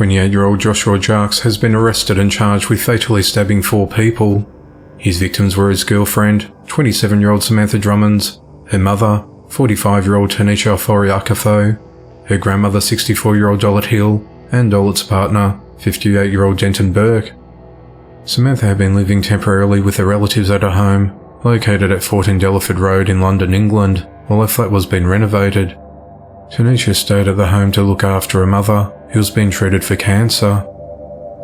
28-year-old Joshua Jarks has been arrested and charged with fatally stabbing 4 people. His victims were his girlfriend, 27-year-old Samantha Drummonds, her mother, 45-year-old Tanisha Ofori-Akafo, her grandmother, 64-year-old Dollett Hill, and Dollett's partner, 58-year-old Denton Burke. Samantha had been living temporarily with her relatives at her home, located at 14 Delaford Road in London, England, while her flat was being renovated. Tanisha stayed at the home to look after her mother, who was being treated for cancer.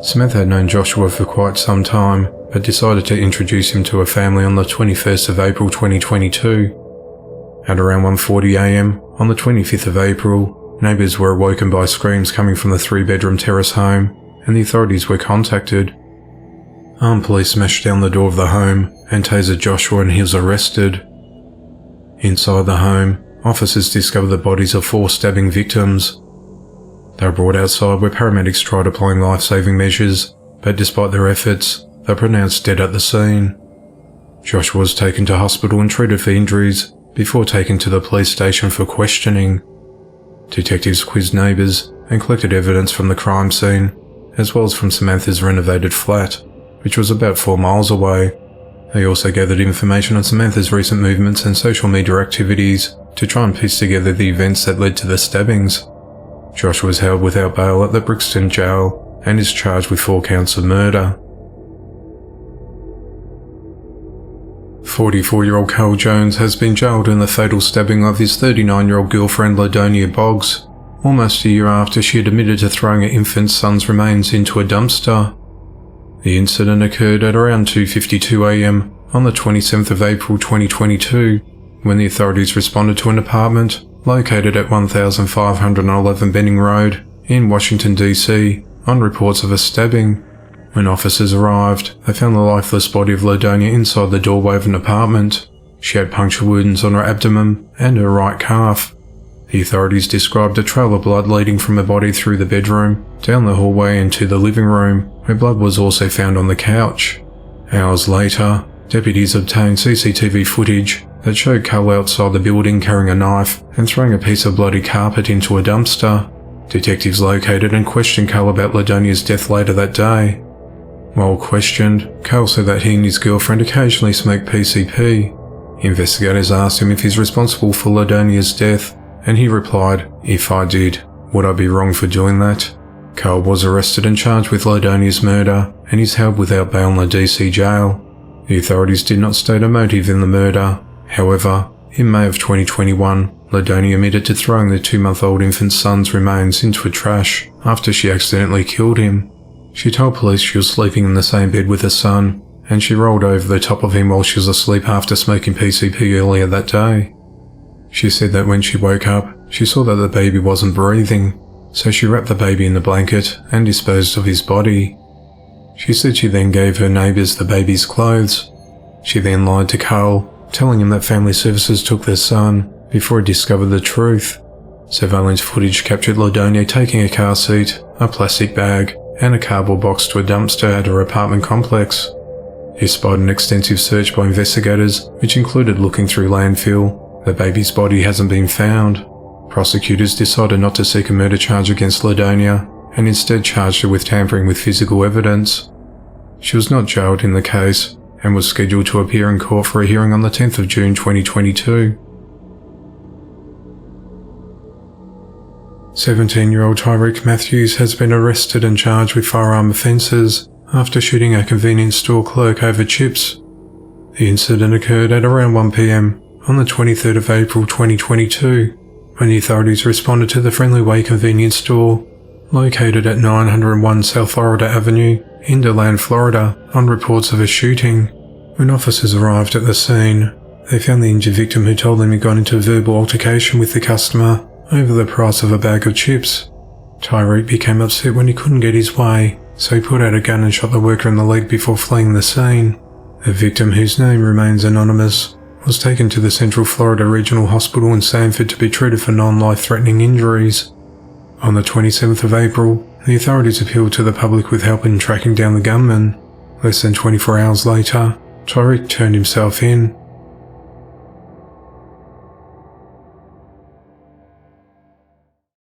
Samantha had known Joshua for quite some time, but decided to introduce him to her family on the 21st of April 2022. At around 1:40 a.m. on the 25th of April, neighbours were awoken by screams coming from the 3-bedroom terrace home, and the authorities were contacted. Armed police smashed down the door of the home and tasered Joshua, and he was arrested. Inside the home, officers discovered the bodies of 4 stabbing victims. They were brought outside where paramedics tried applying life-saving measures, but despite their efforts, they were pronounced dead at the scene. Joshua was taken to hospital and treated for injuries before taken to the police station for questioning. Detectives quizzed neighbours and collected evidence from the crime scene, as well as from Samantha's renovated flat, which was about 4 miles away. They also gathered information on Samantha's recent movements and social media activities to try and piece together the events that led to the stabbings. Joshua was held without bail at the Brixton Jail and is charged with 4 counts of murder. 44-year-old Carl Jones has been jailed in the fatal stabbing of his 39-year-old girlfriend Ladonia Boggs, almost a year after she had admitted to throwing her infant son's remains into a dumpster. The incident occurred at around 2:52 a.m. on the 27th of April 2022, when the authorities responded to an apartment located at 1511 Benning Road in Washington, D.C. on reports of a stabbing. When officers arrived, they found the lifeless body of Ladonia inside the doorway of an apartment. She had puncture wounds on her abdomen and her right calf. The authorities described a trail of blood leading from her body through the bedroom, down the hallway into the living room, where blood was also found on the couch. Hours later, deputies obtained CCTV footage that showed Carl outside the building carrying a knife and throwing a piece of bloody carpet into a dumpster. Detectives located and questioned Carl about Ladonia's death later that day. While questioned, Carl said that he and his girlfriend occasionally smoked PCP. Investigators asked him if he's responsible for Ladonia's death, and he replied, "If I did, would I be wrong for doing that?" Carl was arrested and charged with Ladonia's murder, and is held without bail in the DC jail. The authorities did not state a motive in the murder. However, in May of 2021, Ladonia admitted to throwing the 2-month-old infant son's remains into a trash after she accidentally killed him. She told police she was sleeping in the same bed with her son, and she rolled over the top of him while she was asleep after smoking PCP earlier that day. She said that when she woke up, she saw that the baby wasn't breathing, so she wrapped the baby in the blanket and disposed of his body. She said she then gave her neighbours the baby's clothes. She then lied to Carl, telling him that family services took their son before he discovered the truth. Surveillance footage captured Ladonia taking a car seat, a plastic bag, and a cardboard box to a dumpster at her apartment complex. Despite an extensive search by investigators, which included looking through landfill, the baby's body hasn't been found. Prosecutors decided not to seek a murder charge against Ladonia, and instead charged her with tampering with physical evidence. She was not jailed in the case, and was scheduled to appear in court for a hearing on the 10th of June 2022. 17-year-old Tyreek Matthews has been arrested and charged with firearm offences after shooting a convenience store clerk over chips. The incident occurred at around 1 p.m. on the 23rd of April 2022, when the authorities responded to the Friendly Way convenience store, located at 901 South Florida Avenue in DeLand, Florida, on reports of a shooting. When officers arrived at the scene, they found the injured victim, who told them he got into a verbal altercation with the customer over the price of a bag of chips. Tyreek became upset when he couldn't get his way, so he put out a gun and shot the worker in the leg before fleeing the scene. The victim, whose name remains anonymous, was taken to the Central Florida Regional Hospital in Sanford to be treated for non-life-threatening injuries. On the 27th of April, the authorities appealed to the public with help in tracking down the gunman. Less than 24 hours later, Tyreek turned himself in.